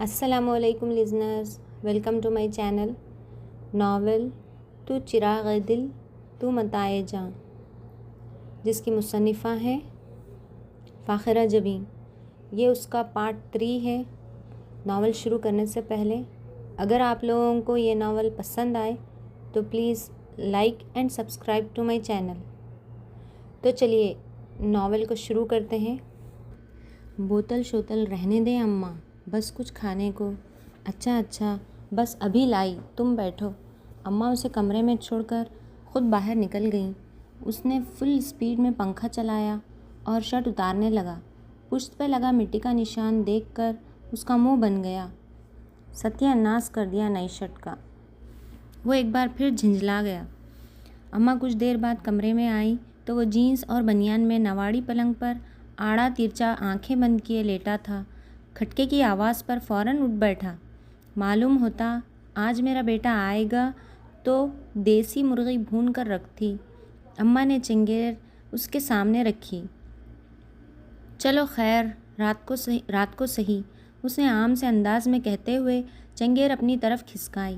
السلام علیکم listeners, welcome to my channel novel تو چراغ دل تو متاع جاں، جس کی مصنفہ ہیں فاخرہ جبین۔ یہ اس کا پارٹ 3 ہے۔ ناول شروع کرنے سے پہلے اگر آپ لوگوں کو یہ ناول پسند آئے تو please like and subscribe to my channel. تو چلیے ناول کو شروع کرتے ہیں۔ بوتل شوتل رہنے دیں اماں، بس کچھ کھانے کو۔ اچھا بس ابھی لائی، تم بیٹھو۔ اماں اسے کمرے میں چھوڑ کر خود باہر نکل گئیں۔ اس نے فل اسپیڈ میں پنکھا چلایا اور شرٹ اتارنے لگا۔ پشت پہ لگا مٹی کا نشان دیکھ کر اس کا منہ بن گیا۔ ستیہ ناس کر دیا نئی شرٹ کا۔ وہ ایک بار پھر جھنجھلا گیا۔ اماں کچھ دیر بعد کمرے میں آئی تو وہ جینس اور بنیان میں نواڑی پلنگ پر آڑا ترچا آنکھیں بند کیے لیٹا تھا۔ کھٹکے کی آواز پر فوراً اٹھ بیٹھا۔ معلوم ہوتا آج میرا بیٹا آئے گا تو دیسی مرغی بھون کر رکھ تھی۔ اماں نے چنگیر اس کے سامنے رکھی۔ چلو خیر، رات کو صحیح، اس نے عام سے انداز میں کہتے ہوئے چنگیر اپنی طرف کھسکائی۔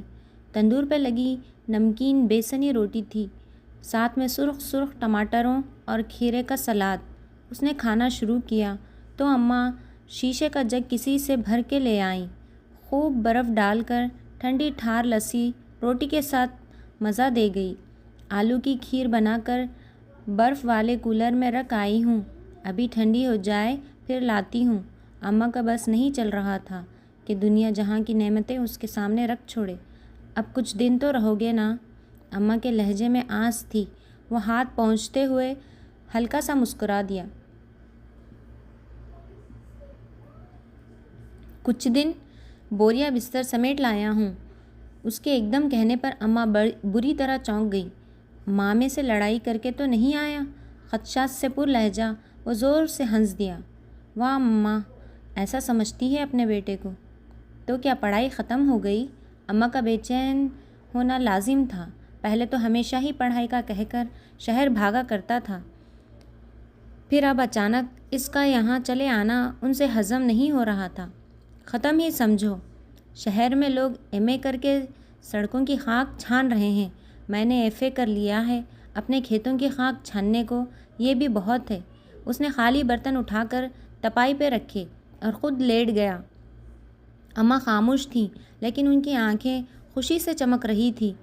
تندور پہ لگی نمکین بیسنی روٹی تھی، ساتھ میں سرخ ٹماٹروں اور کھیرے کا سلاد۔ اس نے کھانا شروع کیا تو اماں شیشے کا جگ کسی سے بھر کے لے آئیں۔ خوب برف ڈال کر ٹھنڈی ٹھار لسی روٹی کے ساتھ مزہ دے گئی۔ آلو کی کھیر بنا کر برف والے کولر میں رکھ آئی ہوں، ابھی ٹھنڈی ہو جائے پھر لاتی ہوں۔ اماں کا بس نہیں چل رہا تھا کہ دنیا جہاں کی نعمتیں اس کے سامنے رکھ چھوڑے۔ اب کچھ دن تو رہو گے نا؟ اماں کے لہجے میں آس تھی۔ وہ ہاتھ پہنچتے ہوئے ہلکا سا مسکرا دیا۔ کچھ دن، بوریا بستر سمیٹ لایا ہوں۔ اس کے ایک دم کہنے پر اماں بری طرح چونک گئی۔ مامے سے لڑائی کر کے تو نہیں آیا؟ خدشات سے پر لہجہ وہ زور سے ہنس دیا۔ واہ اماں، ایسا سمجھتی ہے اپنے بیٹے کو؟ تو کیا پڑھائی ختم ہو گئی؟ اماں کا بے چین ہونا لازم تھا۔ پہلے تو ہمیشہ ہی پڑھائی کا کہہ کر شہر بھاگا کرتا تھا، پھر اب اچانک اس کا یہاں چلے آنا ان سے ہضم نہیں ہو رہا تھا۔ ختم ہی سمجھو۔ شہر میں لوگ ایم اے کر کے سڑکوں کی خاک چھان رہے ہیں، میں نے ایف اے کر لیا ہے اپنے کھیتوں کی خاک چھاننے کو، یہ بھی بہت ہے۔ اس نے خالی برتن اٹھا کر تپائی پہ رکھے اور خود لیٹ گیا۔ اماں خاموش تھیں لیکن ان کی آنکھیں خوشی سے چمک رہی تھیں۔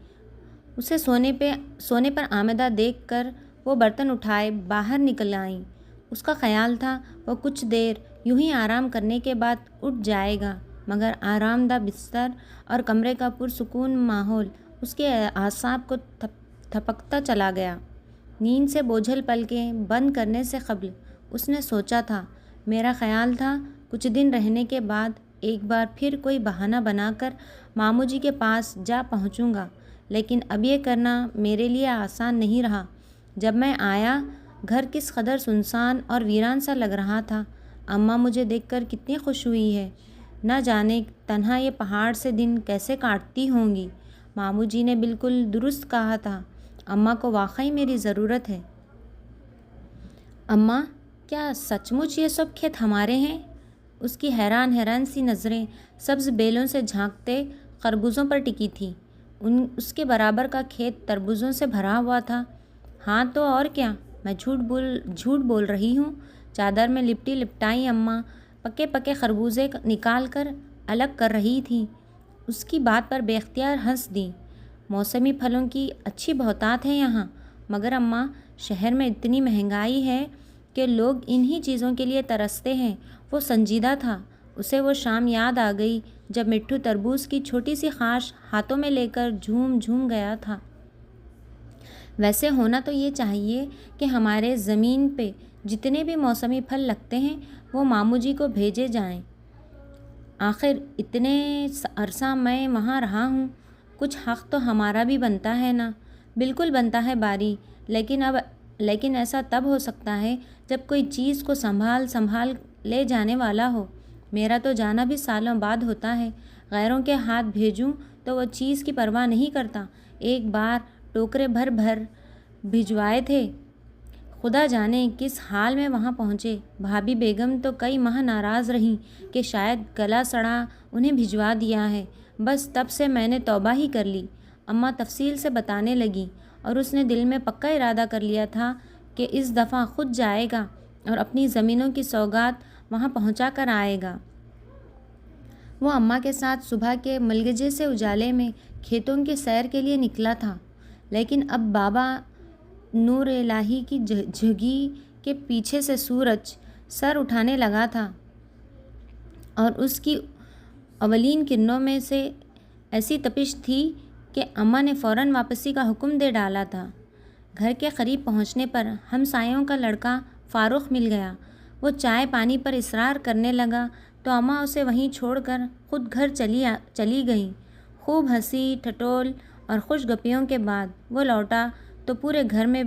اسے سونے پر آمدہ دیکھ کر وہ برتن اٹھائے باہر نکل آئیں۔ اس کا خیال تھا وہ کچھ دیر یوں ہی آرام کرنے کے بعد اٹھ جائے گا، مگر آرام دہ بستر اور کمرے کا پرسکون ماحول اس کے اعصاب کو تھپکتا چلا گیا۔ نیند سے بوجھل پلکیں بند کرنے سے قبل اس نے سوچا تھا، میرا خیال تھا کچھ دن رہنے کے بعد ایک بار پھر کوئی بہانہ بنا کر ماموں جی کے پاس جا پہنچوں گا، لیکن اب یہ کرنا میرے لیے آسان نہیں رہا۔ جب میں آیا، گھر کس قدر سنسان اور ویران سا لگ رہا تھا۔ اماں مجھے دیکھ کر کتنی خوش ہوئی ہے، نہ جانے تنہا یہ پہاڑ سے دن کیسے کاٹتی ہوں گی۔ ماموں جی نے بالکل درست کہا تھا، اماں کو واقعی میری ضرورت ہے۔ اماں، کیا سچ مچ یہ سب کھیت ہمارے ہیں؟ اس کی حیران سی نظریں سبز بیلوں سے جھانکتے خربوزوں پر ٹکی تھیں۔ اس کے برابر کا کھیت تربوزوں سے بھرا ہوا تھا۔ ہاں تو اور کیا، میں جھوٹ بول رہی ہوں؟ چادر میں لپٹائی اماں پکے خربوزے نکال کر الگ کر رہی تھیں۔ اس کی بات پر بے اختیار ہنس دیں۔ موسمی پھلوں کی اچھی بہتات ہے یہاں، مگر اماں شہر میں اتنی مہنگائی ہے کہ لوگ انہی چیزوں کے لیے ترستے ہیں۔ وہ سنجیدہ تھا۔ اسے وہ شام یاد آ گئی جب مٹھو تربوز کی چھوٹی سی خاش ہاتھوں میں لے کر جھوم گیا تھا۔ ویسے ہونا تو یہ چاہیے کہ ہمارے زمین پہ جتنے بھی موسمی پھل لگتے ہیں وہ ماموں جی کو بھیجے جائیں۔ آخر اتنے عرصہ میں وہاں رہا ہوں، کچھ حق تو ہمارا بھی بنتا ہے نا؟ بالکل بنتا ہے باری، لیکن ایسا تب ہو سکتا ہے جب کوئی چیز کو سنبھال لے جانے والا ہو۔ میرا تو جانا بھی سالوں بعد ہوتا ہے۔ غیروں کے ہاتھ بھیجوں تو وہ چیز کی پرواہ نہیں کرتا۔ ایک بار ٹوکرے بھر بھجوائے تھے، خدا جانے کس حال میں وہاں پہنچے۔ بھابھی بیگم تو کئی ماہ ناراض رہیں کہ شاید گلا سڑا انہیں بھجوا دیا ہے۔ بس تب سے میں نے توبہ ہی کر لی۔ اماں تفصیل سے بتانے لگیں، اور اس نے دل میں پکا ارادہ کر لیا تھا کہ اس دفعہ خود جائے گا اور اپنی زمینوں کی سوغات وہاں پہنچا کر آئے گا۔ وہ اماں کے ساتھ صبح کے ملگجے سے اجالے میں کھیتوں کی سیر کے لیے نکلا تھا، لیکن اب بابا نور الہی کی جھگی کے پیچھے سے سورج سر اٹھانے لگا تھا، اور اس کی اولین کرنوں میں سے ایسی تپش تھی کہ اماں نے فوراً واپسی کا حکم دے ڈالا تھا۔ گھر کے قریب پہنچنے پر ہمسایوں کا لڑکا فاروق مل گیا۔ وہ چائے پانی پر اصرار کرنے لگا تو اماں اسے وہیں چھوڑ کر خود گھر چلی گئیں۔ خوب ہنسی ٹھٹول اور خوش گپیوں کے بعد وہ لوٹا تو پورے گھر میں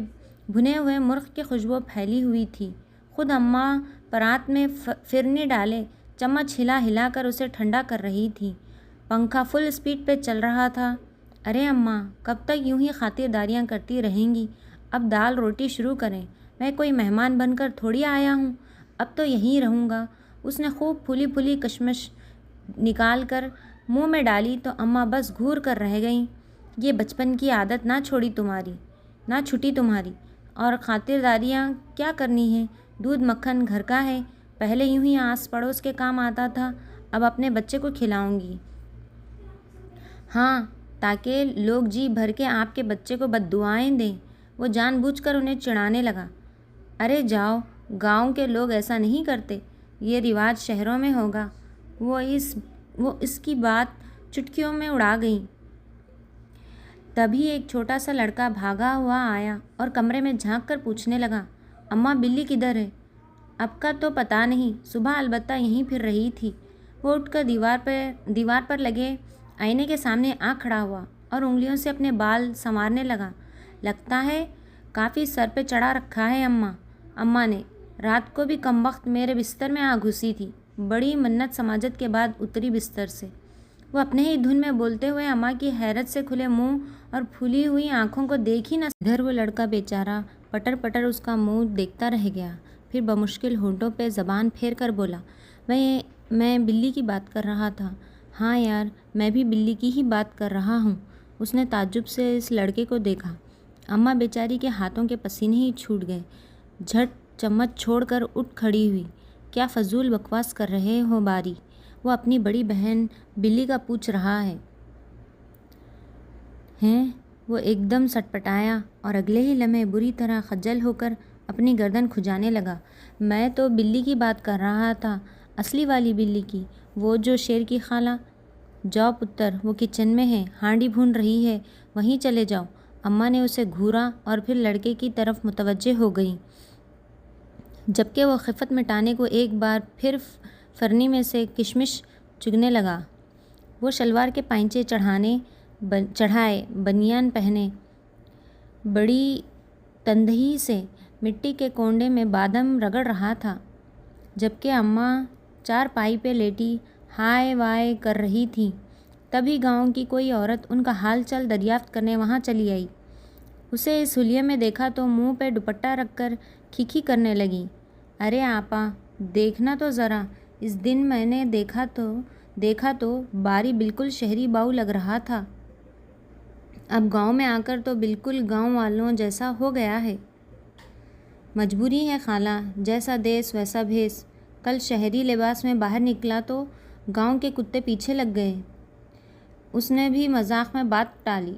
بھنے ہوئے مرغ کی خوشبو پھیلی ہوئی تھی۔ خود اماں پرات میں فرنی ڈالے چمچ ہلا ہلا کر اسے ٹھنڈا کر رہی تھی۔ پنکھا فل اسپیڈ پہ چل رہا تھا۔ ارے اماں، کب تک یوں ہی خاطرداریاں کرتی رہیں گی؟ اب دال روٹی شروع کریں۔ میں کوئی مہمان بن کر تھوڑی آیا ہوں، اب تو یہیں رہوں گا۔ اس نے خوب پھولی پھولی کشمش نکال کر منہ میں ڈالی تو اماں بس گھور کر رہ گئیں۔ یہ بچپن کی عادت نہ چھوٹی تمہاری، اور خاطرداریاں کیا کرنی ہیں؟ دودھ مکھن گھر کا ہے، پہلے یوں ہی آس پڑوس کے کام آتا تھا، اب اپنے بچے کو کھلاؤں گی۔ ہاں، تاکہ لوگ جی بھر کے آپ کے بچے کو بددعائیں دیں۔ وہ جان بوجھ کر انہیں چڑھانے لگا۔ ارے جاؤ، گاؤں کے لوگ ایسا نہیں کرتے، یہ رواج شہروں میں ہوگا۔ وہ اس کی بات چٹکیوں میں اڑا گئیں۔ تبھی ایک چھوٹا سا لڑکا بھاگا ہوا آیا اور کمرے میں جھانک کر پوچھنے لگا، اماں بلی کدھر ہے؟ اب کا تو پتہ نہیں، صبح البتہ یہیں پھر رہی تھی۔ وہ اٹھ کر دیوار پر لگے آئینے کے سامنے آ کھڑا ہوا اور انگلیوں سے اپنے بال سنوارنے لگا۔ لگتا ہے کافی سر پہ چڑھا رکھا ہے اماں نے رات کو بھی کم وقت میرے بستر میں آ گھسی تھی۔ بڑی منت سماجت کے بعد اتری بستر سے۔ وہ اپنے ہی دھن میں بولتے ہوئے اماں کی حیرت سے کھلے منہ اور پھولی ہوئی آنکھوں کو دیکھ ہی نہ ادھر وہ لڑکا بیچارہ پٹر پٹر اس کا منہ دیکھتا رہ گیا، پھر بمشکل ہونٹوں پہ زبان پھیر کر بولا، میں بلی کی بات کر رہا تھا۔ ہاں یار، میں بھی بلی کی ہی بات کر رہا ہوں۔ اس نے تعجب سے اس لڑکے کو دیکھا۔ اماں بیچاری کے ہاتھوں کے پسینے ہی چھوٹ گئے۔ جھٹ چمچ چھوڑ کر اٹھ کھڑی ہوئی۔ کیا فضول بکواس کر رہے ہو باری؟ وہ اپنی بڑی بہن بلی کا پوچھ رہا ہے۔ وہ ایک دم سٹپٹایا اور اگلے ہی لمحے بری طرح خجل ہو کر اپنی گردن کھجانے لگا۔ میں تو بلی کی بات کر رہا تھا، اصلی والی بلی کی، وہ جو شیر کی خالہ۔ جاؤ پتر، وہ کچن میں ہے، ہانڈی بھون رہی ہے، وہیں چلے جاؤ۔ اماں نے اسے گھورا اور پھر لڑکے کی طرف متوجہ ہو گئیں، جبکہ وہ خفت مٹانے کو ایک بار پھر فرنی میں سے کشمش چگنے لگا۔ وہ شلوار کے پائنچے چڑھائے بنیان پہنے بڑی تندہی سے مٹی کے کونڈے میں بادام رگڑ رہا تھا، جبکہ اماں چارپائی پہ لیٹی ہائے وائے کر رہی تھیں۔ تبھی گاؤں کی کوئی عورت ان کا حال چال دریافت کرنے وہاں چلی آئی۔ اسے اس حلیے میں دیکھا تو منہ پہ دوپٹہ رکھ کر کھیکھی کرنے لگی۔ ارے آپا، دیکھنا تو ذرا، اس دن میں نے دیکھا تو باری بالکل شہری باؤ لگ رہا تھا۔ اب گاؤں میں آ کر تو بالکل گاؤں والوں جیسا ہو گیا ہے۔ مجبوری ہے خالہ، جیسا دیس ویسا بھیس۔ کل شہری لباس میں باہر نکلا تو گاؤں کے کتے پیچھے لگ گئے۔ اس نے بھی مذاق میں بات ٹالی۔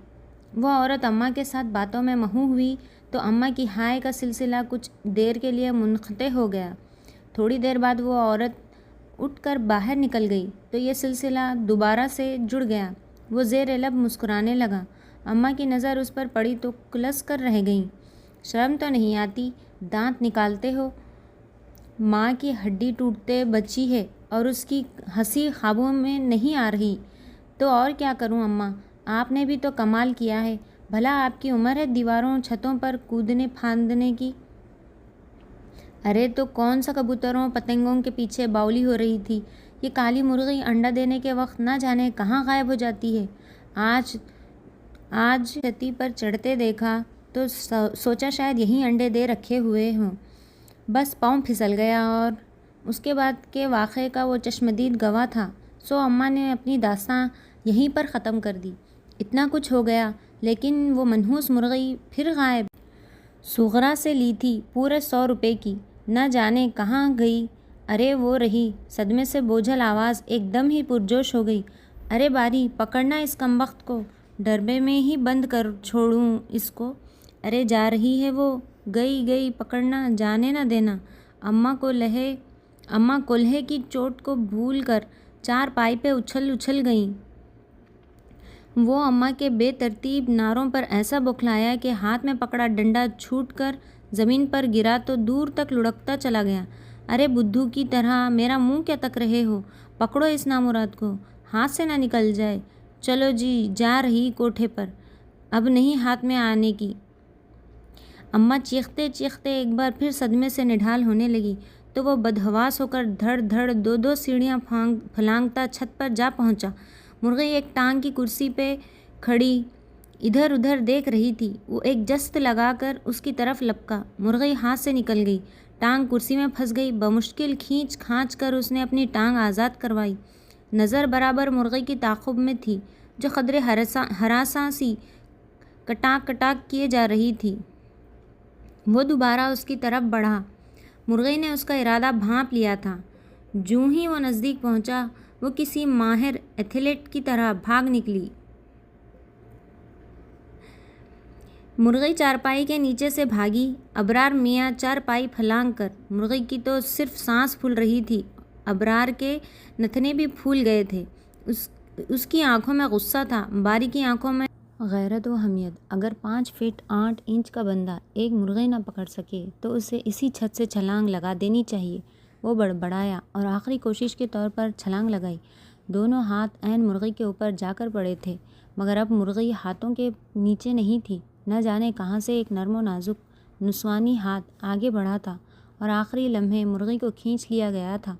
وہ عورت اماں کے ساتھ باتوں میں مہو ہوئی تو اماں کی ہائے کا سلسلہ کچھ دیر کے لیے منقطع ہو گیا۔ تھوڑی دیر بعد وہ عورت اٹھ کر باہر نکل گئی تو یہ سلسلہ دوبارہ سے جڑ گیا۔ وہ زیر لب مسکرانے لگا۔ اماں کی نظر اس پر پڑی تو کلس کر رہ گئیں۔ شرم تو نہیں آتی؟ دانت نکالتے ہو؟ ماں کی ہڈی ٹوٹتے بچی ہے اور اس کی ہنسی خوابوں میں نہیں آ رہی، تو اور کیا کروں اماں؟ آپ نے بھی تو کمال کیا ہے، بھلا آپ کی عمر ہے دیواروں چھتوں پر کودنے پھاندنے کی؟ ارے تو کون سا کبوتروں پتنگوں کے پیچھے باؤلی ہو رہی تھی؟ یہ کالی مرغی انڈا دینے کے وقت نہ جانے کہاں غائب ہو جاتی ہے۔ آج چھتی پر چڑھتے دیکھا تو سوچا شاید یہیں انڈے دے رکھے ہوئے ہوں، بس پاؤں پھسل گیا اور اس کے بعد کے واقعے کا وہ چشمدید گواہ تھا۔ سو اماں نے اپنی داستان یہیں پر ختم کر دی۔ اتنا کچھ ہو گیا، لیکن وہ منحوس مرغی پھر غائب۔ صغرا سے لی تھی پورے 100 روپے کی، نہ جانے کہاں گئی۔ ارے وہ رہی۔ صدمے سے بوجھل آواز ایک دم ہی پرجوش ہو گئی۔ ارے باری، پکڑنا اس کمبخت کو، ڈربے میں ہی بند کر چھوڑوں اس کو۔ ارے جا رہی ہے وہ، گئی پکڑنا، جانے نہ دینا۔ اماں کولہے کی چوٹ کو بھول کر چارپائی پہ اچھل گئیں۔ وہ اماں کے بے ترتیب نعروں پر ایسا بوکھلایا کہ ہاتھ میں پکڑا ڈنڈا چھوٹ کر زمین پر گرا تو دور تک لڑکتا چلا گیا۔ ارے بدھو کی طرح میرا منہ کیا تک رہے ہو، پکڑو اس نامراد کو، ہاتھ سے نہ نکل جائے۔ چلو جی، جا رہی کوٹھے پر، اب نہیں ہاتھ میں آنے کی۔ اماں چیختے ایک بار پھر صدمے سے نڈھال ہونے لگی تو وہ بدحواس ہو کر دھڑ 2 سیڑھیاں پھلانگتا چھت پر جا پہنچا۔ مرغی ایک ٹانگ کی کرسی پہ کھڑی ادھر ادھر دیکھ رہی تھی۔ وہ ایک جست لگا کر اس کی طرف لپکا، مرغی ہاتھ سے نکل گئی، ٹانگ کرسی میں پھنس گئی۔ بمشکل کھینچ کھانچ کر اس نے اپنی ٹانگ آزاد کروائی۔ نظر برابر مرغی کی تعاقب میں تھی، جو قدرے ہراساں سی کٹاک کیے جا رہی تھی۔ وہ دوبارہ اس کی طرف بڑھا۔ مرغی نے اس کا ارادہ بھانپ لیا تھا۔ جوں ہی وہ نزدیک پہنچا، وہ کسی ماہر ایتھلیٹ کی طرح بھاگ نکلی۔ مرغی چارپائی کے نیچے سے بھاگی۔ ابرار میاں چارپائی پھلانگ کر، مرغی کی تو صرف سانس پھول رہی تھی، ابرار کے نتنے بھی پھول گئے تھے۔ اس کی آنکھوں میں غصہ تھا، باری کی آنکھوں میں غیرت و حمیت۔ اگر 5 فٹ 8 انچ کا بندہ ایک مرغی نہ پکڑ سکے تو اسے اسی چھت سے چھلانگ لگا دینی چاہیے۔ وہ بڑبڑایا اور آخری کوشش کے طور پر چھلانگ لگائی۔ دونوں ہاتھ عین مرغی کے اوپر جا کر پڑے تھے، مگر اب مرغی ہاتھوں کے نیچے نہیں تھی۔ نہ جانے کہاں سے ایک نرم و نازک نسوانی ہاتھ آگے بڑھا تھا اور آخری لمحے مرغی کو کھینچ لیا گیا تھا۔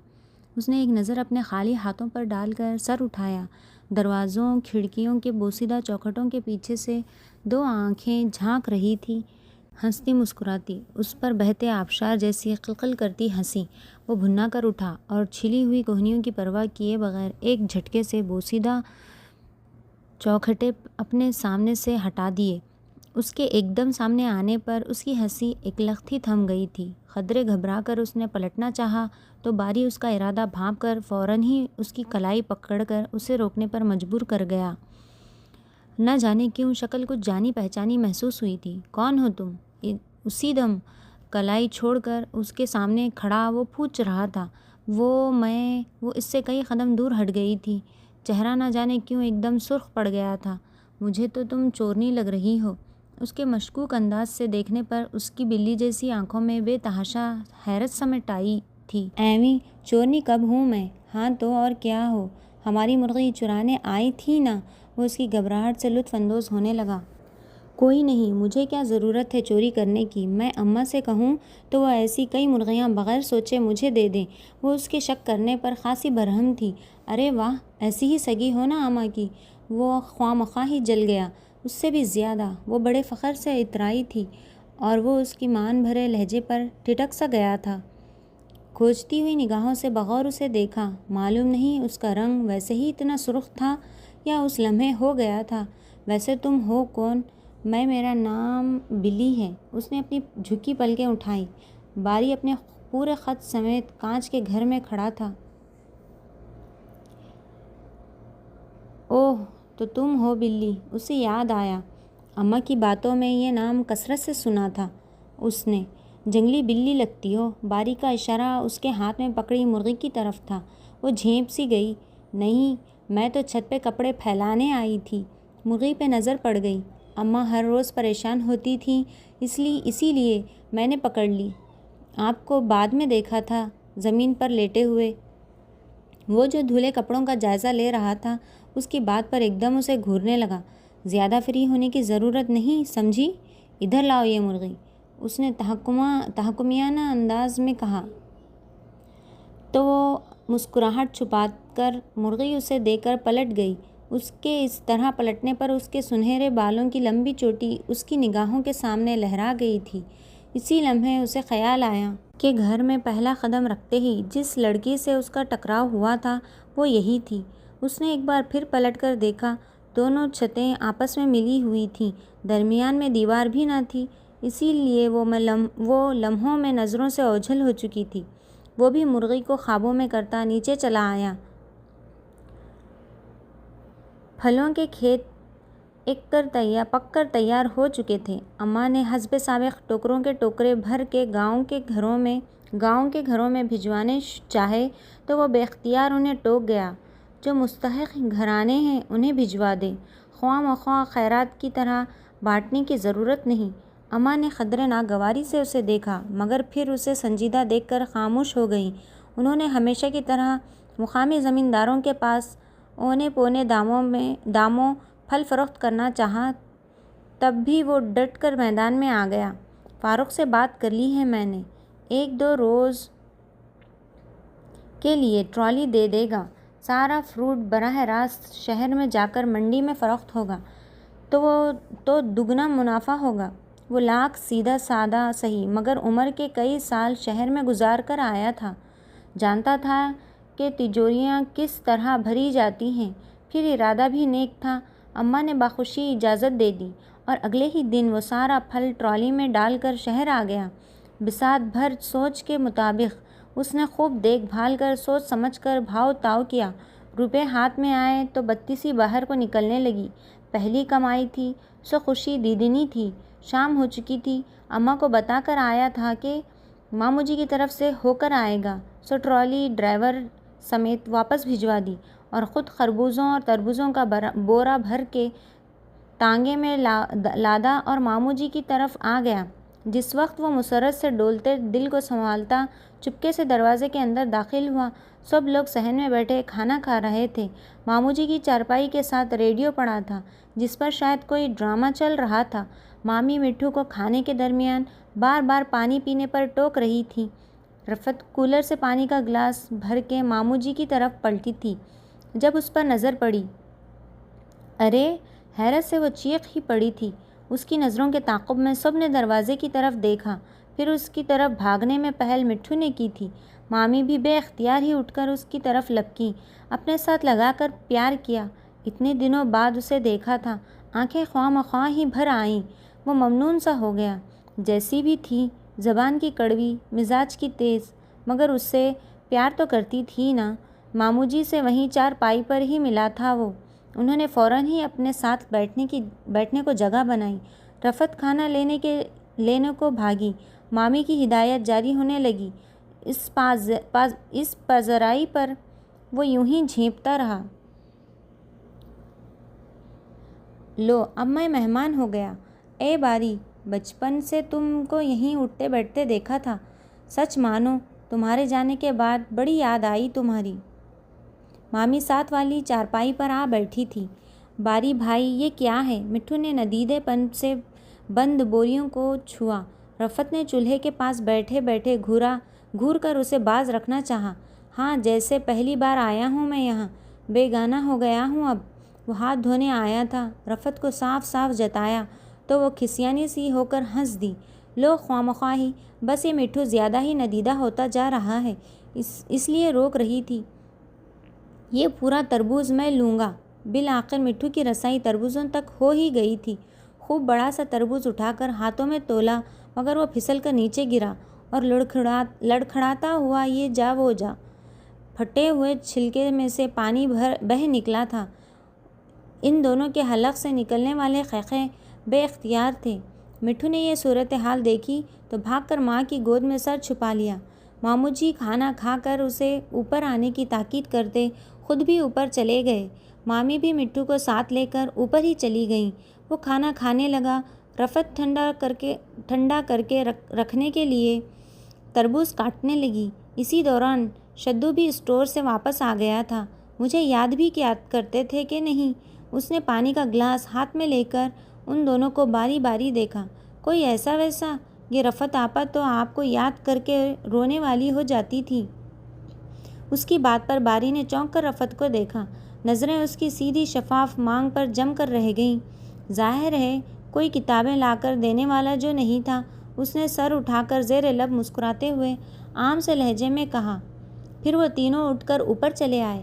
اس نے ایک نظر اپنے خالی ہاتھوں پر ڈال کر سر اٹھایا۔ دروازوں کھڑکیوں کے بوسیدہ چوکھٹوں کے پیچھے سے 2 آنکھیں جھانک رہی تھیں، ہنستی مسکراتی، اس پر بہتے آبشار جیسی قلقل کرتی ہنسی۔ وہ بھنا کر اٹھا اور چھلی ہوئی کوہنیوں کی پرواہ کیے بغیر ایک جھٹکے سے بوسیدہ چوکھٹے اپنے سامنے سے ہٹا دیے۔ اس کے ایک دم سامنے آنے پر اس کی ہنسی ایک لختی تھم گئی تھی۔ قدرے گھبرا کر اس نے پلٹنا چاہا تو باری اس کا ارادہ بھانپ کر فوراً ہی اس کی کلائی پکڑ کر اسے روکنے پر مجبور کر گیا۔ نہ جانے کیوں شکل کچھ جانی پہچانی محسوس ہوئی تھی۔ کون ہو تم؟ اسی دم کلائی چھوڑ کر اس کے سامنے کھڑا وہ پوچھ رہا تھا۔ وہ اس سے کئی قدم دور ہٹ گئی تھی۔ چہرہ نہ جانے کیوں ایک دم سرخ پڑ گیا تھا۔ مجھے تو تم چورنی لگ رہی ہو۔ اس کے مشکوک انداز سے دیکھنے پر اس کی بلی جیسی آنکھوں میں بے تحاشا حیرت سمیٹ آئی تھی۔ ایویں چورنی کب ہوں میں؟ ہاں تو اور کیا ہو، ہماری مرغی چرانے آئی تھی نا۔ وہ اس کی گھبراہٹ سے لطف اندوز ہونے لگا۔ کوئی نہیں، مجھے کیا ضرورت ہے چوری کرنے کی؟ میں اماں سے کہوں تو وہ ایسی کئی مرغیاں بغیر سوچے مجھے دے دیں۔ وہ اس کے شک کرنے پر خاصی برہم تھی۔ ارے واہ، ایسی ہی سگی ہو نا اماں کی؟ وہ خواہ مخواہ ہی جل گیا۔ اس سے بھی زیادہ وہ بڑے فخر سے اترائی تھی اور وہ اس کی مان بھرے لہجے پر ٹھٹک سا گیا تھا۔ کھوجتی ہوئی نگاہوں سے بغور اسے دیکھا۔ معلوم نہیں اس کا رنگ ویسے ہی اتنا سرخ تھا یا اس لمحے ہو گیا تھا۔ ویسے تم ہو کون؟ میرا نام بلی ہے۔ اس نے اپنی جھکی پلکیں اٹھائیں۔ باری اپنے پورے خط سمیت کانچ کے گھر میں کھڑا تھا۔ اوہ، تو تم ہو بلی؟ اسے یاد آیا، اماں کی باتوں میں یہ نام کثرت سے سنا تھا اس نے۔ جنگلی بلی لگتی ہو۔ باری کا اشارہ اس کے ہاتھ میں پکڑی مرغی کی طرف تھا۔ وہ جھیپ سی گئی۔ نہیں، میں تو چھت پہ کپڑے پھیلانے آئی تھی۔ مرغی پہ نظر پڑ گئی۔ اماں ہر روز پریشان ہوتی تھیں، اسی لیے میں نے پکڑ لی۔ آپ کو بعد میں دیکھا تھا زمین پر لیٹے ہوئے۔ وہ جو دھلے کپڑوں کا جائزہ لے رہا تھا، اس کی بات پر ایک دم اسے گھورنے لگا۔ زیادہ فری ہونے کی ضرورت نہیں، سمجھی؟ ادھر لاؤ یہ مرغی، اس نے تحکمیانہ انداز میں کہا۔ تو وہ مسکراہٹ چھپا کر مرغی اسے دے کر پلٹ گئی۔ اس کے اس طرح پلٹنے پر اس کے سنہرے بالوں کی لمبی چوٹی اس کی نگاہوں کے سامنے لہرا گئی تھی۔ اسی لمحے اسے خیال آیا کہ گھر میں پہلا قدم رکھتے ہی جس لڑکی سے اس کا ٹکراؤ ہوا تھا وہ یہی تھی۔ اس نے ایک بار پھر پلٹ کر دیکھا، دونوں چھتیں آپس میں ملی ہوئی تھیں، درمیان میں دیوار بھی نہ تھی، اسی لیے وہ لمحوں میں نظروں سے اوجھل ہو چکی تھی۔ وہ بھی مرغی کو خوابوں میں کرتا نیچے چلا آیا۔ پھلوں کے کھیت پک کر تیار ہو چکے تھے۔ اماں نے حسب سابق ٹوکروں کے ٹوکرے بھر کے گاؤں کے گھروں میں بھجوانے چاہے تو وہ بے اختیار انہیں ٹوک گیا۔ جو مستحق گھرانے ہیں انہیں بھجوا دے، خواہ مخواہ خیرات کی طرح بانٹنے کی ضرورت نہیں۔ اماں نے قدرے ناگواری سے اسے دیکھا، مگر پھر اسے سنجیدہ دیکھ کر خاموش ہو گئیں۔ انہوں نے ہمیشہ کی طرح مقامی زمینداروں کے پاس اونے پونے داموں پھل فروخت کرنا چاہا، تب بھی وہ ڈٹ کر میدان میں آ گیا۔ فاروق سے بات کر لی ہے میں نے، 1-2 روز کے لیے ٹرالی دے دے گا، سارا فروٹ براہ راست شہر میں جا کر منڈی میں فروخت ہوگا تو دگنا منافع ہوگا۔ وہ لاکھ سیدھا سادہ سہی، مگر عمر کے کئی سال شہر میں گزار کر آیا تھا، جانتا تھا کہ تجوریاں کس طرح بھری جاتی ہیں۔ پھر ارادہ بھی نیک تھا۔ اماں نے بخوشی اجازت دے دی اور اگلے ہی دن وہ سارا پھل ٹرالی میں ڈال کر شہر آ گیا۔ بساط بھر سوچ کے مطابق اس نے خوب دیکھ بھال کر سوچ سمجھ کر بھاؤ تاؤ کیا۔ روپے ہاتھ میں آئے تو بتی سی باہر کو نکلنے لگی۔ پہلی کمائی تھی، سو خوشی دیدنی تھی۔ شام ہو چکی تھی۔ اماں کو بتا کر آیا تھا کہ ماموں جی کی طرف سے ہو کر آئے گا، سو ٹرالی ڈرائیور سمیت واپس بھجوا دی اور خود خربوزوں اور تربوزوں کا بورا بھر کے ٹانگے میں لادا اور ماموں جی کی طرف آ گیا۔ جس وقت وہ مسرت سے ڈولتے دل کو سنبھالتا چپکے سے دروازے کے اندر داخل ہوا، سب لوگ صحن میں بیٹھے کھانا کھا رہے تھے۔ ماموں جی کی چارپائی کے ساتھ ریڈیو پڑا تھا، جس پر شاید کوئی ڈرامہ چل رہا تھا۔ مامی مٹھو کو کھانے کے درمیان بار بار پانی پینے پر ٹوک رہی تھی۔ رفعت کولر سے پانی کا گلاس بھر کے ماموں جی کی طرف پلٹی تھی، جب اس پر نظر پڑی، ارے! حیرت سے وہ چیخ ہی پڑی تھی۔ اس کی نظروں کے تعاقب میں سب نے دروازے کی طرف دیکھا، پھر اس کی طرف بھاگنے میں پہل مٹھو نے کی تھی۔ مامی بھی بے اختیار ہی اٹھ کر اس کی طرف لپکیں، اپنے ساتھ لگا کر پیار کیا۔ اتنے دنوں بعد اسے دیکھا تھا، آنکھیں خواہ مخواہ ہی بھر آئیں۔ وہ ممنون سا ہو گیا۔ جیسی بھی تھی، زبان کی کڑوی، مزاج کی تیز، مگر اس سے پیار تو کرتی تھی نا۔ ماموں جی سے وہیں چارپائی پر ہی ملا تھا وہ۔ انہوں نے فوراً ہی اپنے ساتھ بیٹھنے کو جگہ بنائی۔ رفعت کھانا لینے کو بھاگی۔ مامی کی ہدایت جاری ہونے لگی۔ اس پذیرائی پر وہ یوں ہی جھیپتا رہا، لو اب میں مہمان ہو گیا۔ اے باری، بچپن سے تم کو یہیں اٹھتے بیٹھتے دیکھا تھا، سچ مانو تمہارے جانے کے بعد بڑی یاد آئی تمہاری۔ مامی ساتھ والی چارپائی پر آ بیٹھی تھی۔ باری بھائی، یہ کیا ہے؟ مٹھو نے ندیدے پن سے بند بوریوں کو چھوا۔ رفعت نے چولہے کے پاس بیٹھے بیٹھے گھور کر اسے باز رکھنا چاہا۔ ہاں، جیسے پہلی بار آیا ہوں میں یہاں، بے گانہ ہو گیا ہوں اب۔ وہ ہاتھ دھونے آیا تھا، رفعت کو صاف صاف جتایا تو وہ کھسیانی سی ہو کر ہنس دی۔ لو خواہ مخواہ، بس یہ مٹھو زیادہ ہی ندیدہ ہوتا جا رہا ہے، اس لیے روک رہی تھی۔ یہ پورا تربوز میں لوں گا۔ بالآخر مٹھو کی رسائی تربوزوں تک ہو ہی گئی تھی۔ خوب بڑا سا تربوز اٹھا کر ہاتھوں میں تولا، مگر وہ پھسل کر نیچے گرا اور لڑکھڑاتا ہوا یہ جا وہ جا۔ پھٹے ہوئے چھلکے میں سے پانی بہہ نکلا تھا۔ ان دونوں کے حلق سے نکلنے والے قیقے بے اختیار تھے۔ مٹھو نے یہ صورتحال دیکھی تو بھاگ کر ماں کی گود میں سر چھپا لیا۔ ماموں جی کھانا کھا کر اسے اوپر آنے کی تاکید کرتے خود بھی اوپر چلے گئے۔ مامی بھی مٹھو کو ساتھ لے کر اوپر ہی چلی گئیں۔ وہ کھانا کھانے لگا۔ رفعت ٹھنڈا کر کے رکھنے کے لیے تربوز کاٹنے لگی۔ اسی دوران شدو بھی اسٹور سے واپس آ گیا تھا۔ مجھے یاد بھی کیا کرتے تھے کہ نہیں؟ اس نے پانی کا گلاس ہاتھ میں لے کر ان دونوں کو باری باری دیکھا۔ کوئی ایسا ویسا؟ یہ رفعت آپا تو آپ کو یاد کر کے رونے والی ہو جاتی تھی۔ اس کی بات پر باری نے چونک کر رفعت کو دیکھا۔ نظریں اس کی سیدھی شفاف مانگ پر جم کر رہ گئیں۔ ظاہر ہے کوئی کتابیں لا کر دینے والا جو نہیں تھا۔ اس نے سر اٹھا کر زیر لب مسکراتے ہوئے عام سے لہجے میں کہا۔ پھر وہ تینوں اٹھ کر اوپر چلے آئے،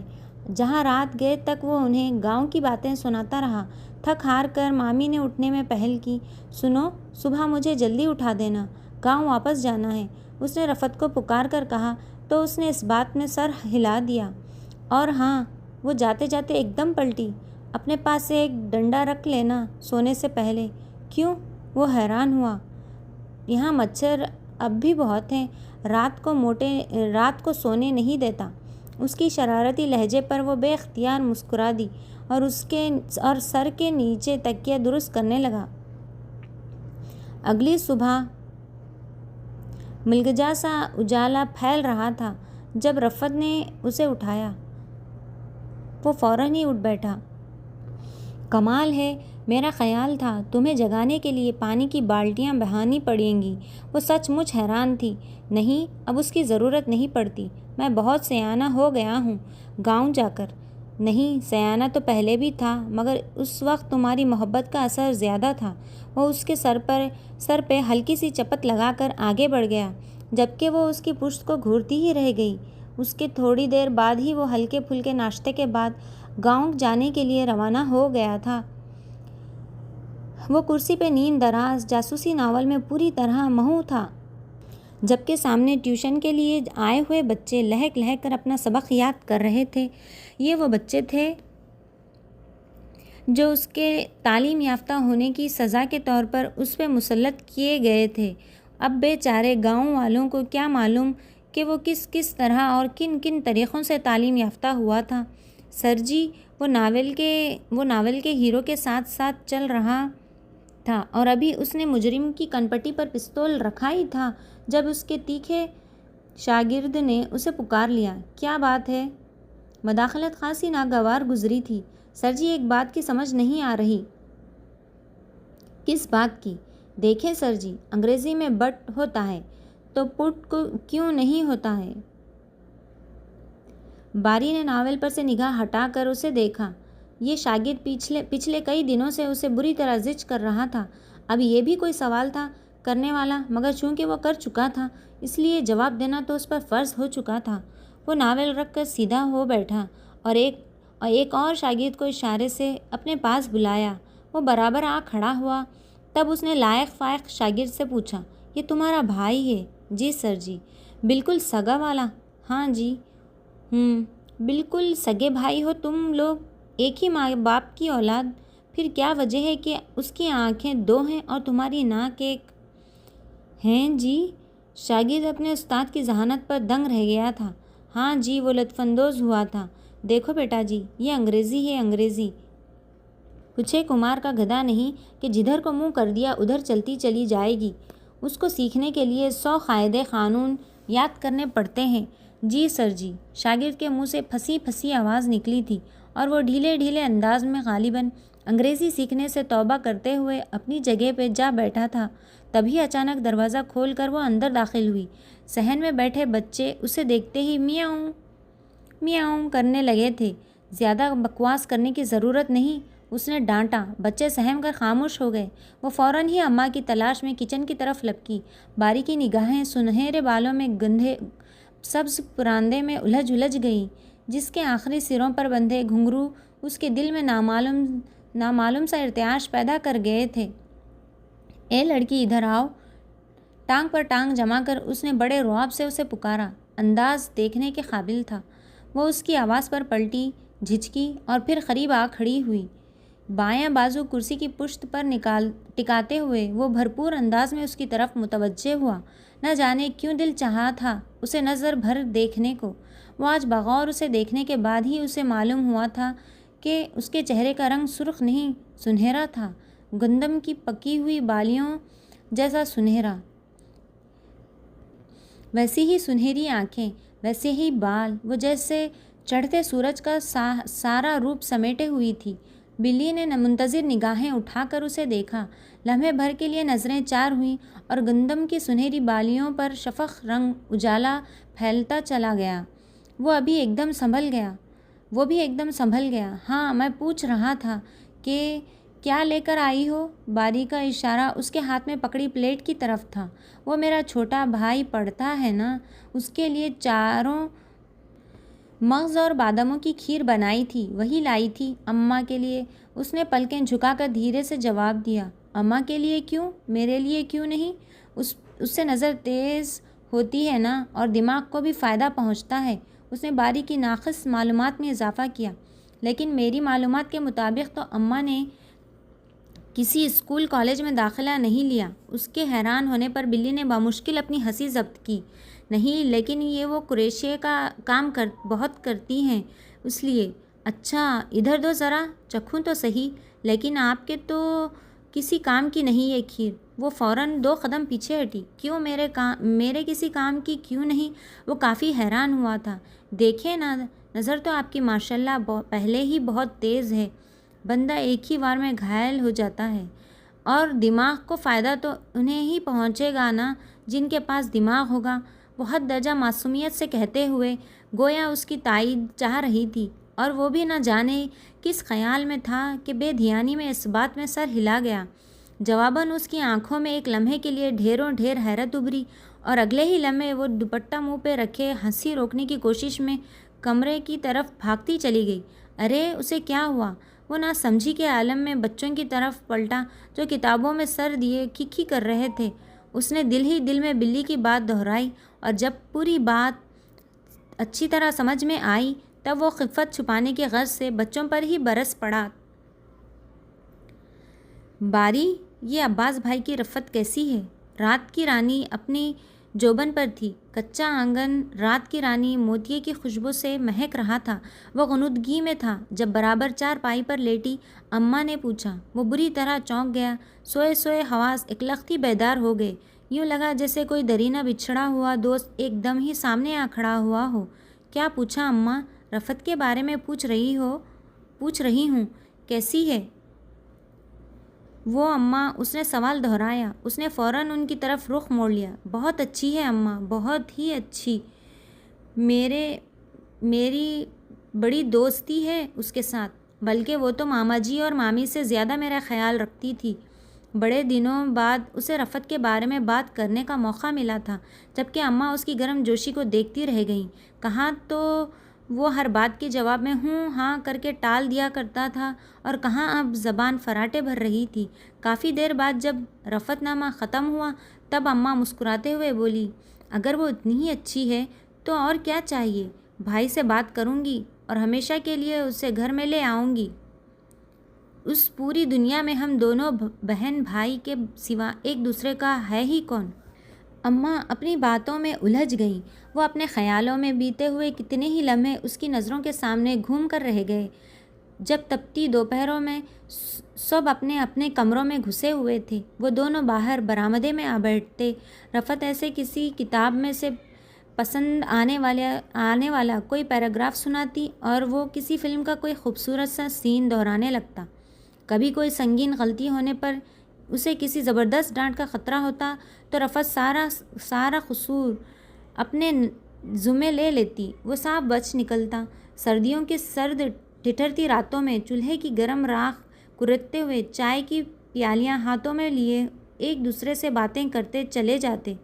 جہاں رات گئے تک وہ انہیں گاؤں کی باتیں سناتا رہا۔ تھک ہار کر مامی نے اٹھنے میں پہل کی۔ سنو، صبح مجھے جلدی اٹھا دینا، گاؤں واپس جانا ہے، اس نے رفعت کو پکار کر کہا تو اس نے اس بات میں سر ہلا دیا۔ اور ہاں، وہ جاتے جاتے ایک دم پلٹی، اپنے پاس سے ایک ڈنڈا رکھ لینا سونے سے پہلے۔ کیوں؟ وہ حیران ہوا۔ یہاں مچھر اب بھی بہت ہیں، رات کو سونے نہیں دیتا۔ اس کی شرارتی لہجے پر وہ بے اختیار مسکرا دی اور سر کے نیچے تکیہ درست کرنے لگا۔ اگلی صبح ملگجا سا اجالا پھیل رہا تھا۔ جب رفعت نے اسے اٹھایا، وہ فوراً ہی اٹھ بیٹھا۔ کمال ہے، میرا خیال تھا تمہیں جگانے کے لیے پانی کی بالٹیاں بہانی پڑیں گی۔ وہ سچ مچ حیران تھی۔ نہیں، اب اس کی ضرورت نہیں پڑتی، میں بہت سیانہ ہو گیا ہوں گاؤں جا کر۔ نہیں، سیانہ تو پہلے بھی تھا، مگر اس وقت تمہاری محبت کا اثر زیادہ تھا۔ وہ اس کے سر پہ ہلکی سی چپت لگا کر آگے بڑھ گیا، جبکہ وہ اس کی پشت کو گھورتی ہی رہ گئی۔ اس کے تھوڑی دیر بعد ہی وہ ہلکے پھلکے ناشتے کے بعد گاؤں جانے کے لیے روانہ ہو گیا تھا۔ وہ کرسی پہ نیند دراز جاسوسی ناول میں پوری طرح مہو تھا، جبکہ سامنے ٹیوشن کے لیے آئے ہوئے بچے لہک لہک کر اپنا سبق یاد کر رہے تھے۔ یہ وہ بچے تھے جو اس کے تعلیم یافتہ ہونے کی سزا کے طور پر اس پہ مسلط کیے گئے تھے۔ اب بے چارے گاؤں والوں کو کیا معلوم کہ وہ کس طرح اور کن کن طریقوں سے تعلیم یافتہ ہوا تھا۔ سر جی، وہ ناول کے ہیرو کے ساتھ ساتھ چل رہا تھا، اور ابھی اس نے مجرم کی کنپٹی پر پستول رکھا ہی تھا جب اس کے تیکھے شاگرد نے اسے پکار لیا۔ کیا بات ہے؟ مداخلت خاصی ناگوار گزری تھی۔ سر جی، ایک بات کی سمجھ نہیں آ رہی۔ کس بات کی؟ دیکھیں سر جی، انگریزی میں بٹ ہوتا ہے تو پٹ کو کیوں نہیں ہوتا ہے؟ باری نے ناول پر سے نگاہ ہٹا کر اسے دیکھا۔ یہ شاگرد پچھلے کئی دنوں سے اسے بری طرح زج کر رہا تھا۔ اب یہ بھی کوئی سوال تھا کرنے والا، مگر چونکہ وہ کر چکا تھا اس لیے جواب دینا تو اس پر فرض ہو چکا تھا۔ وہ ناول رکھ کر سیدھا ہو بیٹھا اور ایک اور شاگرد کو اشارے سے اپنے پاس بلایا۔ وہ برابر آ کھڑا ہوا۔ تب اس نے لائق فائق شاگرد سے پوچھا، یہ تمہارا بھائی ہے؟ جی سر جی۔ بالکل سگا والا؟ ہاں جی۔ بالکل سگے بھائی ہو تم لوگ، ایک ہی ماں باپ کی اولاد۔ پھر کیا وجہ ہے کہ اس کی آنکھیں دو ہیں اور تمہاری ناک ایک؟ ہیں جی؟ شاگرد اپنے استاد کی ذہانت پر دنگ رہ گیا تھا۔ ہاں جی، وہ لطف اندوز ہوا تھا۔ دیکھو بیٹا جی، یہ انگریزی ہے، انگریزی۔ کچھے کمار کا گدھا نہیں کہ جدھر کو منہ کر دیا ادھر چلتی چلی جائے گی۔ اس کو سیکھنے کے لیے 100 قاعدے قانون یاد کرنے پڑتے ہیں۔ جی سر جی۔ شاگرد کے منہ سے پھنسی پھنسی آواز نکلی تھی اور وہ ڈھیلے ڈھیلے انداز میں غالباً انگریزی سیکھنے سے توبہ کرتے ہوئے اپنی جگہ پہ جا بیٹھا تھا۔ تبھی اچانک دروازہ کھول کر وہ اندر داخل ہوئی۔ صحن میں بیٹھے بچے اسے دیکھتے ہی میاؤں میاؤں کرنے لگے تھے۔ زیادہ بکواس کرنے کی ضرورت نہیں، اس نے ڈانٹا۔ بچے سہم کر خاموش ہو گئے۔ وہ فوراً ہی اماں کی تلاش میں کچن کی طرف لپکی۔ باریکی نگاہیں سنہرے بالوں میں گندھے سبز پراندے میں الجھ گئیں، جس کے آخری سروں پر بندھے گھنگرو اس کے دل میں نامعلوم سا ارتعاش پیدا کر گئے تھے۔ اے لڑکی، ادھر آؤ۔ ٹانگ پر ٹانگ جما کر اس نے بڑے رعب سے اسے پکارا۔ انداز دیکھنے کے قابل تھا۔ وہ اس کی آواز پر پلٹی، جھجکی اور پھر قریب آ کھڑی ہوئی۔ بایاں بازو کرسی کی پشت پر ٹکاتے ہوئے وہ بھرپور انداز میں اس کی طرف متوجہ ہوا۔ نہ جانے کیوں دل چاہا تھا اسے نظر بھر دیکھنے کو۔ وہ آج بغور اسے دیکھنے کے بعد ہی اسے معلوم ہوا تھا کہ اس کے چہرے کا رنگ سرخ نہیں، سنہرا تھا، گندم کی پکی ہوئی بالیوں جیسا سنہرا۔ ویسی ہی سنہری آنکھیں، ویسے ہی بال، وہ جیسے چڑھتے سورج کا سارا روپ سمیٹے ہوئی تھی۔ بلی نے منتظر نگاہیں اٹھا کر اسے دیکھا۔ لمحے بھر کے لیے نظریں چار ہوئیں اور گندم کی سنہری بالیوں پر شفق رنگ اجالا پھیلتا چلا گیا۔ وہ ابھی ایک دم سنبھل گیا۔ وہ بھی ایک دم سنبھل گیا۔ ہاں، میں پوچھ رہا تھا کہ کیا لے کر آئی ہو؟ باری کا اشارہ اس کے ہاتھ میں پکڑی پلیٹ کی طرف تھا۔ وہ میرا چھوٹا بھائی پڑھتا ہے نا، اس کے لیے 4 مغز اور باداموں کی کھیر بنائی تھی، وہی لائی تھی۔ اماں کے لیے؟ اس نے پلکیں جھکا کر دھیرے سے جواب دیا۔ اماں کے لیے کیوں؟ میرے لیے کیوں نہیں؟ اس سے نظر تیز ہوتی ہے نا، اور دماغ کو بھی فائدہ پہنچتا ہے۔ اس نے باری کی ناقص معلومات میں اضافہ کیا۔ لیکن میری معلومات کے مطابق تو اماں نے کسی اسکول کالج میں داخلہ نہیں لیا۔ اس کے حیران ہونے پر بلی نے بمشکل اپنی ہنسی ضبط کی۔ نہیں، لیکن یہ وہ کریشے کا کام بہت کرتی ہیں، اس لیے۔ اچھا، ادھر دو ذرا، چکھوں تو صحیح۔ لیکن آپ کے تو کسی کام کی نہیں یہ کھیر۔ وہ فوراً 2 قدم پیچھے ہٹی۔ کیوں میرے کسی کام کی کیوں نہیں؟ وہ کافی حیران ہوا تھا۔ دیکھیں نا، نظر تو آپ کی ماشاءاللہ پہلے ہی بہت تیز ہے۔ بندہ ایک ہی بار میں گھائل ہو جاتا ہے، اور دماغ کو فائدہ تو انہیں ہی پہنچے گا نا جن کے پاس دماغ ہوگا، بہت درجہ معصومیت سے کہتے ہوئے، گویا اس کی تائید چاہ رہی تھی، اور وہ بھی نہ جانے کس خیال میں تھا کہ بے دھیانی میں اس بات میں سر ہلا گیا۔ جواباً اس کی آنکھوں میں ایک لمحے کے لیے ڈھیروں ڈھیر حیرت ابھری، اور اگلے ہی لمحے وہ دوپٹہ منہ پہ رکھے ہنسی روکنے کی کوشش میں کمرے کی طرف بھاگتی چلی گئی۔ ارے، اسے کیا ہوا؟ وہ نہ سمجھی کے عالم میں بچوں کی طرف پلٹا جو کتابوں میں سر دیے کھکھی کر رہے تھے۔ اس نے دل ہی دل میں بلی کی بات دہرائی، اور جب پوری بات اچھی طرح سمجھ میں آئی تب وہ خفت چھپانے کی غرض سے بچوں پر ہی برس پڑا۔ باری، یہ عباس بھائی کی رفت کیسی ہے؟ رات کی رانی اپنی جوبن پر تھی۔ کچا آنگن رات کی رانی موتیے کی خوشبو سے مہک رہا تھا۔ وہ غنودگی میں تھا۔ جب برابر چارپائی پر لیٹی اماں نے پوچھا، وہ بری طرح چونک گیا۔ سوئے سوئے حواس ایک لختی بیدار ہو گئے۔ یوں لگا جیسے کوئی درینہ بچھڑا ہوا دوست ایک دم ہی سامنے آ کھڑا ہوا ہو۔ کیا پوچھا اماں؟ رفت کے بارے میں پوچھ رہی ہوں، کیسی ہے وہ اماں؟ اس نے سوال دہرایا۔ اس نے فوراً ان کی طرف رخ موڑ لیا۔ بہت اچھی ہے اماں، بہت ہی اچھی۔ میری بڑی دوستی ہے اس کے ساتھ، بلکہ وہ تو ماما جی اور مامی سے زیادہ میرا خیال رکھتی تھی۔ بڑے دنوں بعد اسے رفت کے بارے میں بات کرنے کا موقع ملا تھا، جبکہ اماں اس کی گرم جوشی کو دیکھتی رہ گئیں۔ کہاں تو وہ ہر بات کے جواب میں ہوں ہاں کر کے ٹال دیا کرتا تھا، اور کہاں اب زبان فراٹے بھر رہی تھی۔ کافی دیر بعد جب رفت نامہ ختم ہوا تب اماں مسکراتے ہوئے بولی، اگر وہ اتنی ہی اچھی ہے تو اور کیا چاہیے؟ بھائی سے بات کروں گی اور ہمیشہ کے لیے اسے گھر میں لے آؤں گی۔ اس پوری دنیا میں ہم دونوں بہن بھائی کے سوا ایک دوسرے کا ہے ہی کون؟ اماں اپنی باتوں میں الجھ گئیں۔ وہ اپنے خیالوں میں بیتے ہوئے کتنے ہی لمحے اس کی نظروں کے سامنے گھوم کر رہ گئے۔ جب تپتی دوپہروں میں سب اپنے اپنے کمروں میں گھسے ہوئے تھے، وہ دونوں باہر برآمدے میں آ بیٹھتے۔ رفت ایسے کسی کتاب میں سے پسند آنے والا کوئی پیراگراف سناتی، اور وہ کسی فلم کا کوئی خوبصورت سا سین دہرانے لگتا۔ کبھی کوئی سنگین غلطی ہونے پر اسے کسی زبردست ڈانٹ کا خطرہ ہوتا تو رفت سارا قصور اپنے ذمے لے لیتی۔ وہ صاف بچ نکلتا۔ سردیوں کی سرد ٹھٹھرتی راتوں میں چولہے کی گرم راکھ کرتے ہوئے چائے کی پیالیاں ہاتھوں میں لیے ایک دوسرے سے باتیں کرتے چلے جاتے۔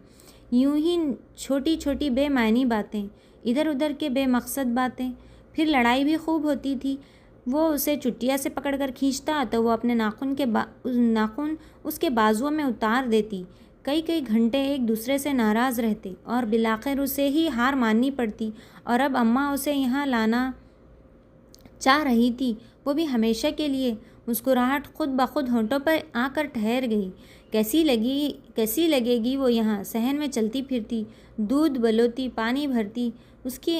یوں ہی چھوٹی چھوٹی بے معنی باتیں، ادھر ادھر کے بے مقصد باتیں۔ پھر لڑائی بھی خوب ہوتی تھی۔ وہ اسے چٹیا سے پکڑ کر کھینچتا تو وہ اپنے ناخن اس کے بازوؤں میں اتار دیتی۔ کئی گھنٹے ایک دوسرے سے ناراض رہتے، اور بالآخر اسے ہی ہار ماننی پڑتی، اور اب اماں اسے یہاں لانا چاہ رہی تھی، وہ بھی ہمیشہ کے لیے۔ مسکراہٹ خود بخود ہونٹوں پر آ کر ٹھہر گئی۔ کیسی لگے گی وہ یہاں؟ صحن میں چلتی پھرتی، دودھ بلوتی، پانی بھرتی۔ اس کی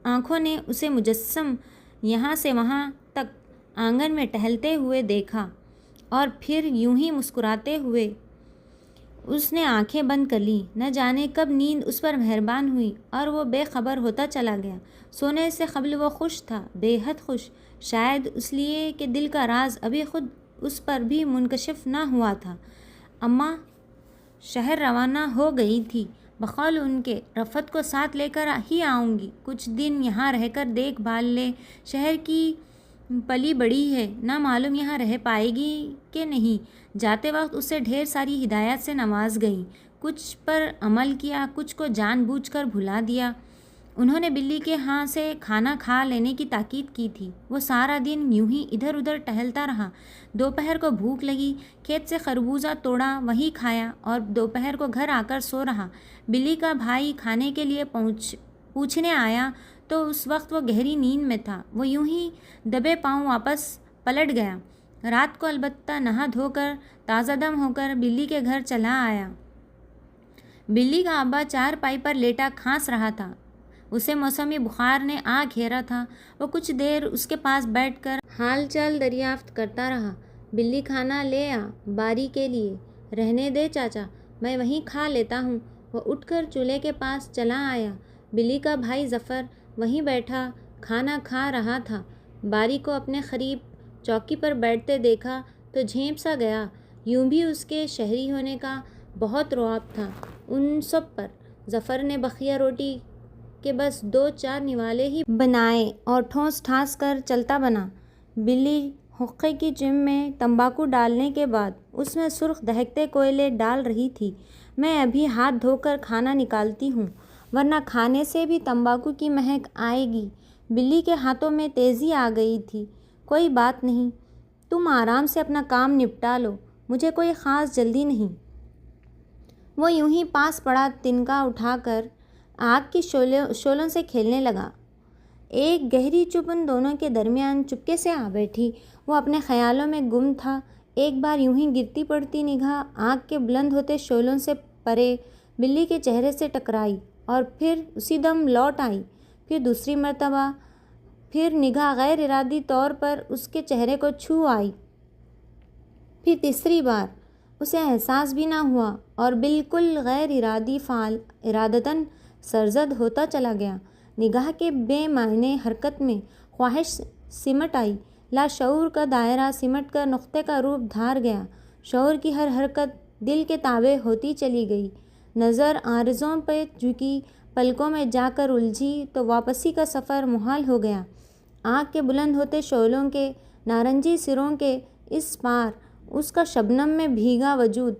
آنکھوں نے اسے مجسم یہاں سے وہاں تک آنگن میں ٹہلتے ہوئے دیکھا، اور پھر یوں ہی مسکراتے ہوئے اس نے آنکھیں بند کر لیں۔ نہ جانے کب نیند اس پر مہربان ہوئی اور وہ بے خبر ہوتا چلا گیا۔ سونے سے قبل وہ خوش تھا، بے حد خوش، شاید اس لیے کہ دل کا راز ابھی خود اس پر بھی منکشف نہ ہوا تھا۔ اماں شہر روانہ ہو گئی تھی۔ بقول ان کے رفت کو ساتھ لے کر ہی آؤں گی، کچھ دن یہاں رہ کر دیکھ بھال لے، شہر کی پلی بڑی ہے، نہ معلوم یہاں رہ پائے گی کہ نہیں۔ جاتے وقت اسے ڈھیر ساری ہدایات سے نواز گئیں، کچھ پر عمل کیا، کچھ کو جان بوجھ کر بھلا دیا۔ انہوں نے بلی کے ہاں سے کھانا کھا لینے کی تاکید کی تھی۔ وہ سارا دن یوں ہی ادھر ادھر ٹہلتا رہا۔ دوپہر کو بھوک لگی، کھیت سے خربوزہ توڑا، وہی کھایا اور دوپہر کو گھر آ کر سو رہا۔ بلی کا بھائی کھانے کے لیے پوچھنے آیا تو اس وقت وہ گہری نیند میں تھا۔ وہ یوں ہی دبے پاؤں واپس پلٹ گیا۔ رات کو البتہ نہا دھو کر تازہ دم ہو کر بلی کے گھر چلا آیا۔ بلی کا ابا چارپائی پر لیٹا کھانس رہا تھا۔ اسے موسمی بخار نے آ گھیرا تھا۔ وہ کچھ دیر اس کے پاس بیٹھ کر حال چال دریافت کرتا رہا۔ بلی کھانا لے آ باری کے لیے۔ رہنے دے چاچا، میں وہیں کھا لیتا ہوں۔ وہ اٹھ کر چولہے کے پاس چلا آیا۔ بلی کا بھائی ظفر وہیں بیٹھا کھانا کھا رہا تھا۔ باری کو اپنے قریب چوکی پر بیٹھتے دیکھا تو جھیپ سا گیا۔ یوں بھی اس کے شہری ہونے کا بہت رعب تھا ان سب پر۔ ظفر نے بقیہ روٹی کے بس 2-4 نوالے ہی بنائے اور ٹھونس ٹھاس کر چلتا بنا۔ بلی حقے کی چم میں تمباکو ڈالنے کے بعد اس میں سرخ دہکتے کوئلے ڈال رہی تھی۔ میں ابھی ہاتھ دھو کر کھانا نکالتی ہوں، ورنہ کھانے سے بھی تمباکو کی مہک آئے گی۔ بلی کے ہاتھوں میں تیزی آ گئی تھی۔ کوئی بات نہیں، تم آرام سے اپنا کام نپٹا لو، مجھے کوئی خاص جلدی نہیں۔ وہ یوں ہی پاس پڑا تنکا اٹھا کر آگ کی شعلوں سے کھیلنے لگا۔ ایک گہری چپ ان دونوں کے درمیان چپکے سے آ بیٹھی۔ وہ اپنے خیالوں میں گم تھا۔ ایک بار یوں ہی گرتی پڑتی نگاہ آگ کے بلند ہوتے شعلوں سے پرے بلی کے چہرے سے ٹکرائی اور پھر اسی دم لوٹ آئی۔ پھر دوسری مرتبہ، پھر نگاہ غیر ارادی طور پر اس کے چہرے کو چھو آئی۔ پھر تیسری بار اسے احساس بھی نہ ہوا اور بالکل غیر ارادتاً سرزد ہوتا چلا گیا۔ نگاہ کے بے معنی حرکت میں خواہش سمٹ آئی۔ لاشعور کا دائرہ سمٹ کر نقطے کا روپ دھار گیا۔ شعور کی ہر حرکت دل کے تابع ہوتی چلی گئی۔ نظر عارضوں پہ جھکی، پلکوں میں جا کر الجھی تو واپسی کا سفر محال ہو گیا۔ آگ کے بلند ہوتے شعلوں کے نارنجی سروں کے اس پار اس کا شبنم میں بھیگا وجود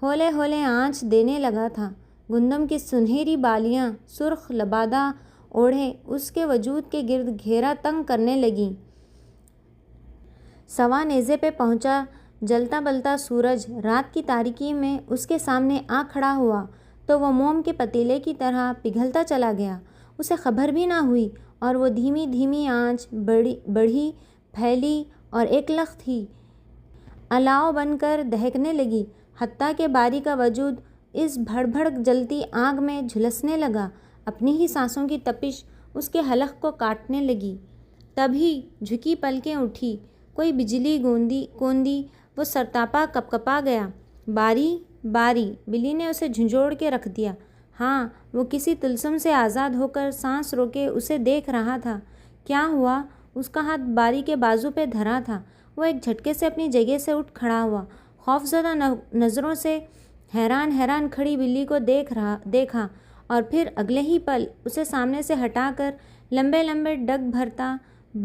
ہولے ہولے آنچ دینے لگا تھا۔ گندم کی سنہری بالیاں سرخ لبادہ اوڑھے اس کے وجود کے گرد گھیرا تنگ کرنے لگیں۔ سوا نیزے پہ پہنچا جلتا بلتا سورج رات کی تاریکی میں اس کے سامنے آ کھڑا ہوا تو وہ موم کے پتیلے کی طرح پگھلتا چلا گیا۔ اسے خبر بھی نہ ہوئی اور وہ دھیمی دھیمی آنچ بڑھی، پھیلی اور ایک لخت ہی الاؤ بن کر دہکنے لگی، حتیٰ کہ باری کا وجود اس بھڑ بھڑ جلتی آگ میں جھلسنے لگا۔ اپنی ہی سانسوں کی تپش اس کے حلق کو کاٹنے لگی۔ تبھی جھکی پلکیں اٹھی، کوئی بجلی کوندی، وہ سرتاپا کپکپا گیا۔ باری باری، بلی نے اسے جھنجھوڑ کے رکھ دیا۔ ہاں، وہ کسی طلسم سے آزاد ہو کر سانس روکے اسے دیکھ رہا تھا۔ کیا ہوا؟ اس کا ہاتھ باری کے بازو پہ دھرا تھا۔ وہ ایک جھٹکے سے اپنی جگہ سے اٹھ کھڑا ہوا، خوفزدہ نظروں سے حیران کھڑی بلی کو دیکھا اور پھر اگلے ہی پل اسے سامنے سے ہٹا کر لمبے لمبے ڈگ بھرتا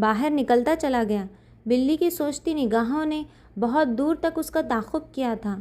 باہر نکلتا چلا گیا۔ بلی کی سوچتی نگاہوں نے بہت دور تک اس کا تعاقب کیا تھا۔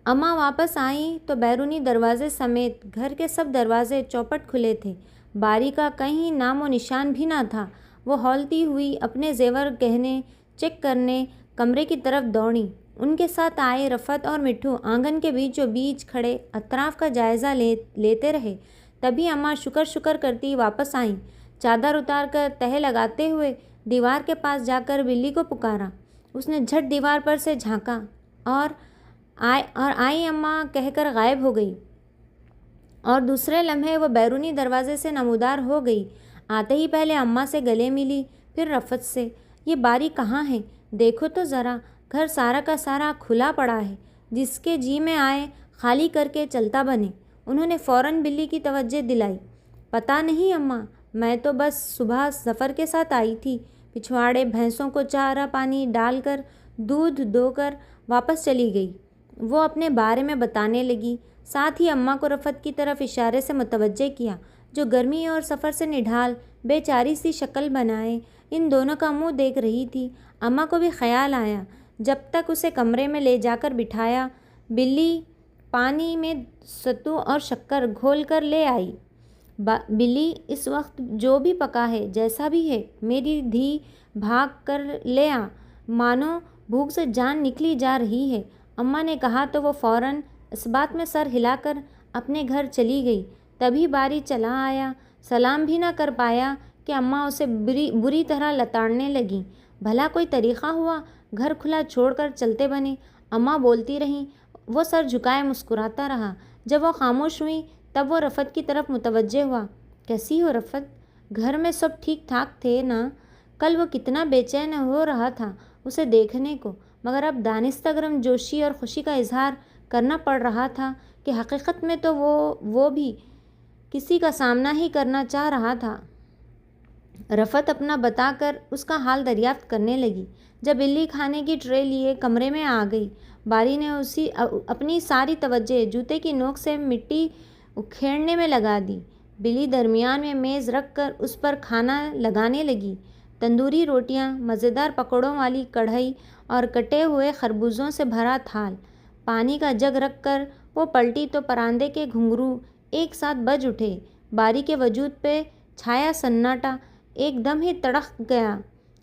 اماں واپس آئیں تو بیرونی دروازے سمیت گھر کے سب دروازے چوپٹ کھلے تھے۔ باری کا کہیں نام و نشان بھی نہ تھا۔ وہ ہولتی ہوئی اپنے زیور گہنے چیک کرنے کمرے کی طرف دوڑیں۔ ان کے ساتھ آئے رفت اور مٹھو آنگن کے بیچوں بیچ کھڑے اطراف کا جائزہ لیتے رہے۔ تبھی اماں شکر کرتی واپس آئیں۔ چادر اتار کر تہہ لگاتے ہوئے دیوار کے پاس جا کر بلی کو پکارا۔ اس نے جھٹ دیوار پر سے جھانکا اور آئی اماں کہہ کر غائب ہو گئی، اور دوسرے لمحے وہ بیرونی دروازے سے نمودار ہو گئی۔ آتے ہی پہلے اماں سے گلے ملی، پھر رفت سے۔ یہ باری کہاں ہے؟ دیکھو تو ذرا، گھر سارا کا سارا کھلا پڑا ہے، جس کے جی میں آئے خالی کر کے چلتا بنے۔ انہوں نے فوراً بلی کی توجہ دلائی۔ پتہ نہیں اماں، میں تو بس صبح ظفر کے ساتھ آئی تھی، پچھواڑے بھینسوں کو چارہ پانی ڈال کر دودھ دو کر واپس چلی گئی۔ وہ اپنے بارے میں بتانے لگی۔ ساتھ ہی اماں کو رفعت کی طرف اشارے سے متوجہ کیا، جو گرمی اور سفر سے نڈھال بے چاری سی شکل بنائے ان دونوں کا منہ دیکھ رہی تھی۔ اماں کو بھی خیال آیا۔ جب تک اسے کمرے میں لے جا کر بٹھایا، بلی پانی میں ستو اور شکر گھول کر لے آئی۔ بلی، اس وقت جو بھی پکا ہے، جیسا بھی ہے، میری دھی بھاگ کر لے آ، مانو بھوک سے جان نکلی جا رہی ہے۔ اماں نے کہا تو وہ فوراً اس بات میں سر ہلا کر اپنے گھر چلی گئی۔ تبھی باری چلا آیا، سلام بھی نہ کر پایا کہ اماں اسے بری طرح لتاڑنے لگیں۔ بھلا کوئی طریقہ ہوا؟ گھر کھلا چھوڑ کر چلتے بنے۔ اماں بولتی رہیں، وہ سر جھکائے مسکراتا رہا۔ جب وہ خاموش ہوئی تب وہ رفعت کی طرف متوجہ ہوا۔ کیسی ہو رفعت؟ گھر میں سب ٹھیک ٹھاک تھے نا؟ کل وہ کتنا بے چین ہو رہا تھا اسے دیکھنے کو، مگر اب دانستہ گرم جوشی اور خوشی کا اظہار کرنا پڑ رہا تھا کہ حقیقت میں تو وہ بھی کسی کا سامنا ہی کرنا چاہ رہا تھا۔ رفعت اپنا بتا کر اس کا حال دریافت کرنے لگی۔ جب بلی کھانے کی ٹرے لیے کمرے میں آ گئی، باری نے اپنی ساری توجہ جوتے کی نوک سے مٹی اکھیڑنے میں لگا دی۔ بلی درمیان میں میز رکھ کر اس پر کھانا لگانے لگی۔ تندوری روٹیاں، مزیدار پکوڑوں والی کڑھائی اور کٹے ہوئے خربوزوں سے بھرا تھال۔ پانی کا جگ رکھ کر وہ پلٹی تو پراندے کے گھنگرو ایک ساتھ بج اٹھے۔ باری کے وجود پہ چھایا سناٹا ایک دم ہی تڑک گیا۔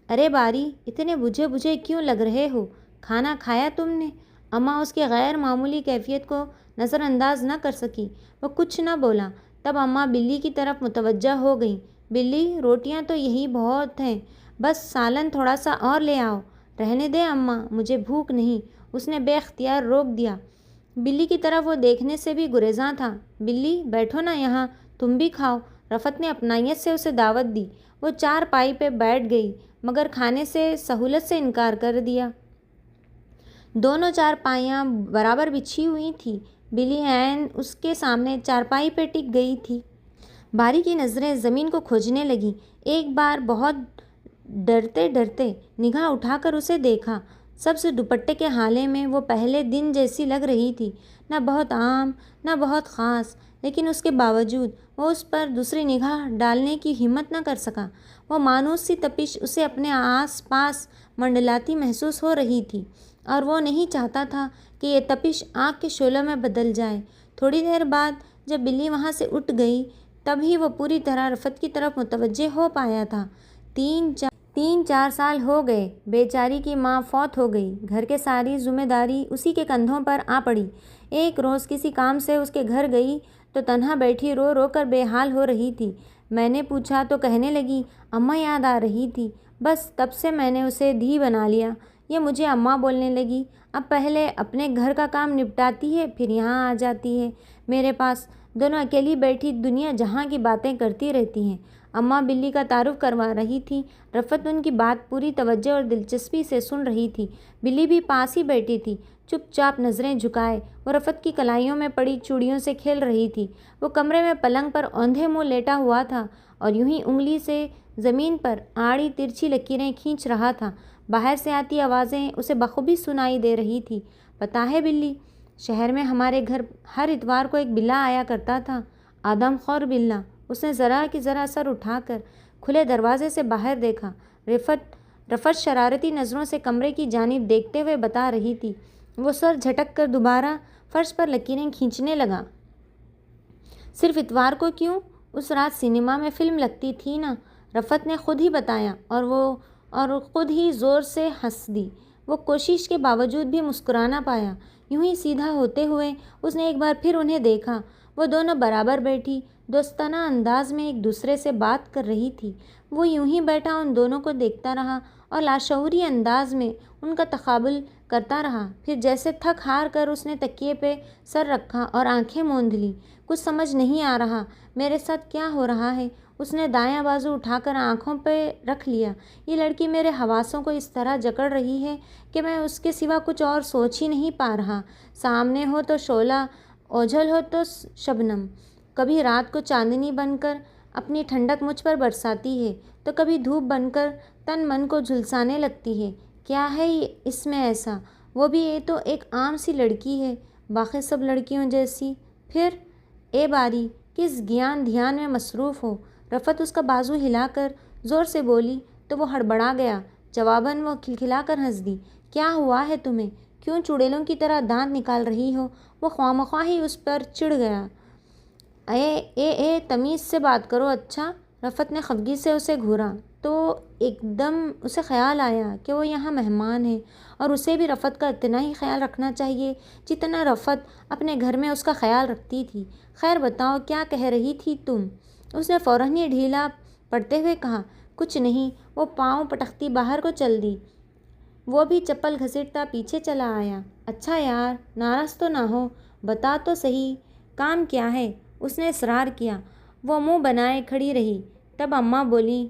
ارے باری، اتنے بجھے بجھے کیوں لگ رہے ہو؟ کھانا کھایا تم نے؟ اماں اس کی غیر معمولی کیفیت کو نظر انداز نہ کر سکی۔ وہ کچھ نہ بولا۔ تب اماں بلی کی طرف متوجہ ہو گئیں۔ بلی، روٹیاں تو یہی بہت ہیں، بس سالن تھوڑا سا اور لے آؤ۔ رہنے دے اماں، مجھے بھوک نہیں، اس نے بے اختیار روک دیا۔ بلی کی طرف وہ دیکھنے سے بھی گریزاں تھا۔ بلی، بیٹھو نا یہاں، تم بھی کھاؤ۔ رفعت نے اپنائیت سے اسے دعوت دی۔ وہ چارپائی پہ بیٹھ گئی، مگر کھانے سے سہولت سے انکار کر دیا۔ دونوں چارپائیاں برابر بچھی ہوئی تھیں۔ بلی عین اس کے سامنے چارپائی پہ ٹک گئی تھی۔ باری کی نظریں زمین کو کھوجنے لگیں۔ ایک بار بہت ڈرتے ڈرتے نگاہ اٹھا کر اسے دیکھا۔ سبز دوپٹے کے حالے میں وہ پہلے دن جیسی لگ رہی تھی، نہ بہت عام نہ بہت خاص، لیکن اس کے باوجود وہ اس پر دوسری نگاہ ڈالنے کی ہمت نہ کر سکا۔ وہ مانوس سی تپش اسے اپنے آس پاس منڈلاتی محسوس ہو رہی تھی، اور وہ نہیں چاہتا تھا کہ یہ تپش آگ کے شعلوں میں بدل جائے۔ تھوڑی دیر بعد جب بلی وہاں سے اٹھ گئی، تب ہی وہ پوری طرح رفعت کی طرف متوجہ ہو پایا تھا۔ 3-4 سال ہو گئے، بیچاری کی ماں فوت ہو گئی۔ گھر کی ساری ذمہ داری اسی کے کندھوں پر آ پڑی۔ ایک روز کسی کام سے اس کے گھر گئی تو تنہا بیٹھی رو رو کر بے حال ہو رہی تھی۔ میں نے پوچھا تو کہنے لگی، اماں یاد آ رہی تھی، بس تب سے میں نے اسے دھی بنا لیا۔ یہ مجھے اماں بولنے لگی۔ اب پہلے اپنے گھر کا کام نپٹاتی ہے، پھر یہاں آ جاتی ہے میرے پاس۔ دونوں اکیلی بیٹھی دنیا جہاں کی باتیں کرتی رہتی ہیں۔ اماں بلی کا تعارف کروا رہی تھی۔ رفعت ان کی بات پوری توجہ اور دلچسپی سے سن رہی تھی۔ بلی بھی پاس ہی بیٹھی تھی، چپ چاپ نظریں جھکائے۔ وہ رفعت کی کلائیوں میں پڑی چوڑیوں سے کھیل رہی تھی۔ وہ کمرے میں پلنگ پر اوندھے منہ لیٹا ہوا تھا اور یوں ہی انگلی سے زمین پر آڑی ترچھی لکیریں کھینچ رہا تھا۔ باہر سے آتی آوازیں اسے بخوبی سنائی دے رہی تھی۔ پتہ ہے بلی، شہر میں ہمارے گھر ہر اتوار کو ایک بلا آیا کرتا تھا، آدم خور بلا۔ اس نے ذرا کی ذرا سر اٹھا کر کھلے دروازے سے باہر دیکھا۔ رفعت شرارتی نظروں سے کمرے کی جانب دیکھتے ہوئے بتا رہی تھی۔ وہ سر جھٹک کر دوبارہ فرش پر لکیریں کھینچنے لگا۔ صرف اتوار کو کیوں؟ اس رات سنیما میں فلم لگتی تھی نا، رفعت نے خود ہی بتایا، اور خود ہی زور سے ہنس دی۔ وہ کوشش کے باوجود بھی مسکرا نہ پایا۔ یوں ہی سیدھا ہوتے ہوئے اس نے ایک بار پھر انہیں دیکھا۔ وہ دونوں برابر بیٹھی دوستانہ انداز میں ایک دوسرے سے بات کر رہی تھی۔ وہ یوں ہی بیٹھا ان دونوں کو دیکھتا رہا اور لاشعوری انداز میں ان کا تقابل کرتا رہا۔ پھر جیسے تھک ہار کر اس نے تکیے پہ سر رکھا اور آنکھیں موند لیں۔ کچھ سمجھ نہیں آ رہا، میرے ساتھ کیا ہو رہا ہے؟ اس نے دایاں بازو اٹھا کر آنکھوں پہ رکھ لیا۔ یہ لڑکی میرے حواسوں کو اس طرح جکڑ رہی ہے کہ میں اس کے سوا کچھ اور سوچ ہی نہیں پا رہا۔ سامنے ہو تو شعلہ، اوجھل ہو تو شبنم، کبھی رات کو چاندنی بن کر اپنی ٹھنڈک مجھ پر برساتی ہے تو کبھی دھوپ بن کر تن من کو جھلسانے لگتی ہے۔ کیا ہے اس میں ایسا؟ وہ بھی یہ تو ایک عام سی لڑکی ہے، باقی سب لڑکیوں جیسی۔ پھر اے باری کس گیان دھیان میں مصروف ہو؟ رفعت اس کا بازو ہلا کر زور سے بولی تو وہ ہڑبڑا گیا۔ جواباً وہ کھلکھلا کر ہنس دی۔ کیا ہوا ہے تمہیں؟ کیوں چڑیلوں کی طرح دانت نکال رہی ہو؟ وہ خواہ ہی اس پر چڑ گیا۔ اے تمیز سے بات کرو اچھا۔ رفعت نے خفگی سے اسے گھورا تو ایک دم اسے خیال آیا کہ وہ یہاں مہمان ہے اور اسے بھی رفعت کا اتنا ہی خیال رکھنا چاہیے جتنا رفعت اپنے گھر میں اس کا خیال رکھتی تھی۔ خیر بتاؤ کیا کہہ رہی تھی تم؟ اس نے فوراً ہی ڈھیلا پڑتے ہوئے کہا۔ کچھ نہیں۔ وہ پاؤں پٹکتی باہر کو چل دی۔ وہ بھی چپل گھسیٹتا پیچھے چلا آیا۔ اچھا یار ناراض تو نہ ہو، بتا تو صحیح کام کیا ہے؟ اس نے اصرار کیا۔ وہ منہ بنائے کھڑی رہی۔ تب اماں بولی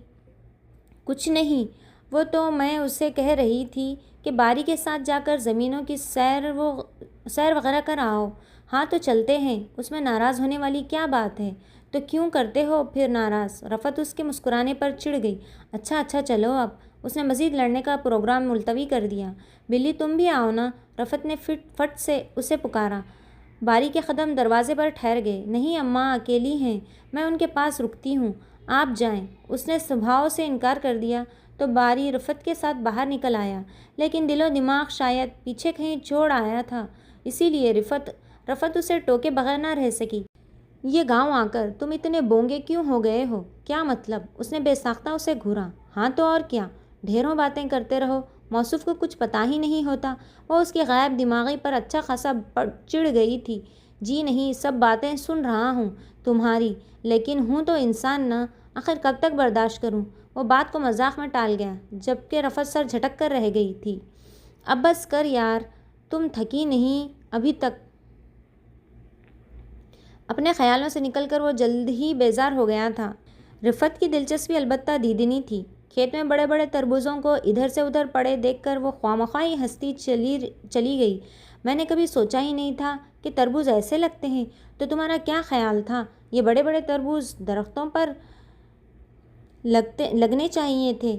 کچھ نہیں، وہ تو میں اسے کہہ رہی تھی کہ باری کے ساتھ جا کر زمینوں کی سیر وغیرہ کر آؤ۔ ہاں تو چلتے ہیں، اس میں ناراض ہونے والی کیا بات ہے؟ تو کیوں کرتے ہو پھر ناراض؟ رفعت اس کے مسکرانے پر چڑ گئی۔ اچھا چلو اب۔ اس نے مزید لڑنے کا پروگرام ملتوی کر دیا۔ بلی تم بھی آؤ نا، رفعت نے فٹ سے اسے پکارا۔ باری کے قدم دروازے پر ٹھہر گئے۔ نہیں اماں اکیلی ہیں، میں ان کے پاس رکتی ہوں، آپ جائیں۔ اس نے سبھاؤ سے انکار کر دیا تو باری رفعت کے ساتھ باہر نکل آیا، لیکن دل و دماغ شاید پیچھے کہیں چھوڑ آیا تھا، اسی لیے رفعت اسے ٹوکے بغیر نہ رہ سکی۔ یہ گاؤں آ کر تم اتنے بونگے کیوں ہو گئے ہو؟ کیا مطلب؟ اس نے بے ساختہ اسے گھورا۔ ہاں تو اور کیا، ڈھیروں باتیں کرتے رہو، موصوف کو کچھ پتہ ہی نہیں ہوتا۔ وہ اس کی غائب دماغی پر اچھا خاصا چڑ گئی تھی۔ جی نہیں، سب باتیں سن رہا ہوں تمہاری، لیکن ہوں تو انسان نہ، آخر کب تک برداشت کروں؟ وہ بات کو مذاق میں ٹال گیا، جبکہ رفعت سر جھٹک کر رہ گئی تھی۔ اب بس کر یار، تم تھکی نہیں ابھی تک؟ اپنے خیالوں سے نکل کر وہ جلد ہی بیزار ہو گیا تھا۔ رفعت کی دلچسپی البتہ دیدنی تھی۔ کھیت میں بڑے بڑے تربوزوں کو ادھر سے ادھر پڑے دیکھ کر وہ خواہ ہی ہنستی چلی گئی۔ میں نے کبھی سوچا ہی نہیں تھا کہ تربوز ایسے لگتے ہیں۔ تو تمہارا کیا خیال تھا؟ یہ بڑے بڑے تربوز درختوں پر لگنے چاہیے تھے۔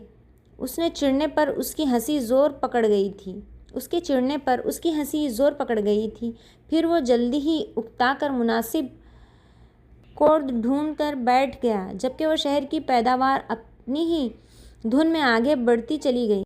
اس کے چڑھنے پر اس کی ہنسی زور پکڑ گئی تھی۔ پھر وہ جلدی ہی اکتا کر مناسب کورد ڈھونڈ کر بیٹھ گیا، جبکہ وہ شہر کی پیداوار اپنی ہی دھن میں آگے بڑھتی چلی گئی۔